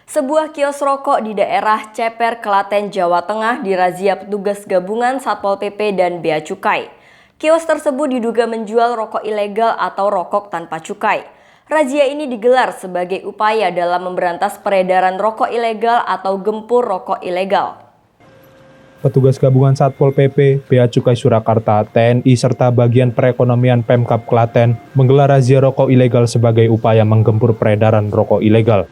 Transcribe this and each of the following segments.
Sebuah kios rokok di daerah Ceper, Klaten, Jawa Tengah dirazia petugas gabungan Satpol PP dan Bea Cukai. Kios tersebut diduga menjual rokok ilegal atau rokok tanpa cukai. Razia ini digelar sebagai upaya dalam memberantas peredaran rokok ilegal atau gempur rokok ilegal. Petugas gabungan Satpol PP, Bea Cukai Surakarta, TNI, serta bagian perekonomian Pemkab Klaten menggelar razia rokok ilegal sebagai upaya menggempur peredaran rokok ilegal.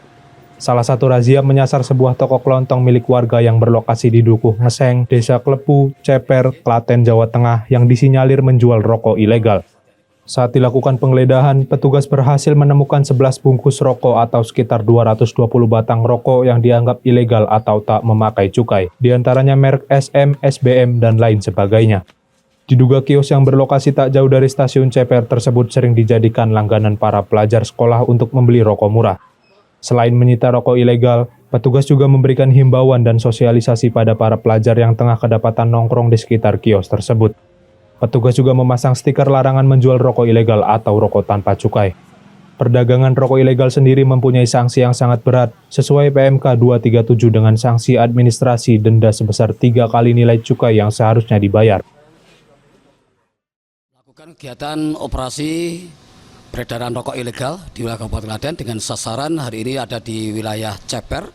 Salah satu razia menyasar sebuah toko kelontong milik warga yang berlokasi di Dukuh Ngeseng, Desa Klepu, Ceper, Klaten, Jawa Tengah yang disinyalir menjual rokok ilegal. Saat dilakukan penggeledahan, petugas berhasil menemukan 11 bungkus rokok atau sekitar 220 batang rokok yang dianggap ilegal atau tak memakai cukai, diantaranya merek SM, SBM, dan lain sebagainya. Diduga kios yang berlokasi tak jauh dari stasiun Ceper tersebut sering dijadikan langganan para pelajar sekolah untuk membeli rokok murah. Selain menyita rokok ilegal, petugas juga memberikan himbauan dan sosialisasi pada para pelajar yang tengah kedapatan nongkrong di sekitar kios tersebut. Petugas juga memasang stiker larangan menjual rokok ilegal atau rokok tanpa cukai. Perdagangan rokok ilegal sendiri mempunyai sanksi yang sangat berat, sesuai PMK 237 dengan sanksi administrasi denda sebesar 3 kali nilai cukai yang seharusnya dibayar. Melakukan kegiatan operasi peredaran rokok ilegal di wilayah Kabupaten Klaten dengan sasaran hari ini ada di wilayah Ceper.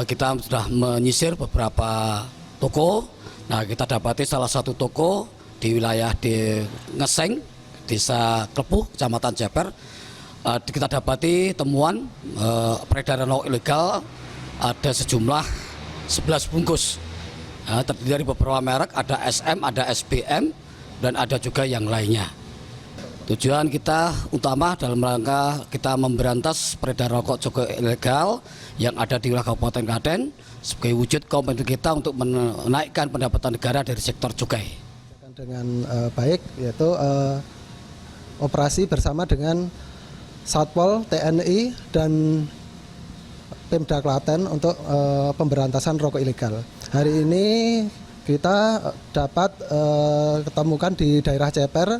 Kita sudah menyisir beberapa toko. Nah, kita dapati salah satu toko di wilayah di Ngeseng, Desa Klepu, Kecamatan Ceper. Kita dapati temuan peredaran rokok ilegal ada sejumlah 11 bungkus. Terdiri dari beberapa merek, ada SM, ada SBM, dan ada juga yang lainnya. Tujuan kita utama dalam rangka kita memberantas peredaran rokok cukai ilegal yang ada di wilayah Kabupaten Klaten sebagai wujud komitmen kita untuk menaikkan pendapatan negara dari sektor cukai. Dengan baik, yaitu operasi bersama dengan Satpol, TNI, dan Pemda Klaten untuk pemberantasan rokok ilegal. Hari ini kita dapat ketemukan di daerah Ceper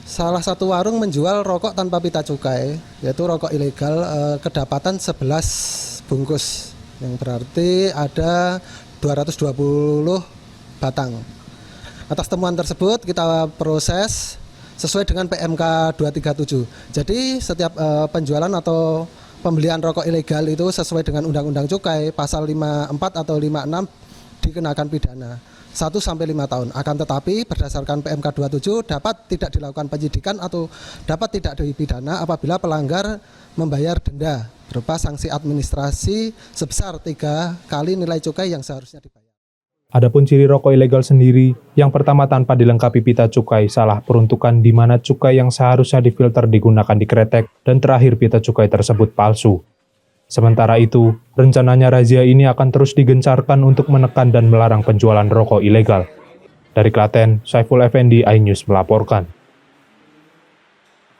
salah satu warung menjual rokok tanpa pita cukai, yaitu rokok ilegal, kedapatan 11 bungkus, yang berarti ada 220 batang. Atas temuan tersebut kita proses sesuai dengan PMK 237. Jadi setiap penjualan atau pembelian rokok ilegal itu sesuai dengan Undang-Undang Cukai pasal 54 atau 56 dikenakan pidana 1 sampai 5 tahun. Akan tetapi berdasarkan PMK 27 dapat tidak dilakukan penyidikan atau dapat tidak dipidana apabila pelanggar membayar denda berupa sanksi administrasi sebesar 3 kali nilai cukai yang seharusnya dibayar. Adapun ciri rokok ilegal sendiri, yang pertama tanpa dilengkapi pita cukai, salah peruntukan di mana cukai yang seharusnya difilter digunakan di kretek, dan terakhir pita cukai tersebut palsu. Sementara itu, rencananya razia ini akan terus digencarkan untuk menekan dan melarang penjualan rokok ilegal. Dari Klaten, Saiful Effendi, iNews melaporkan.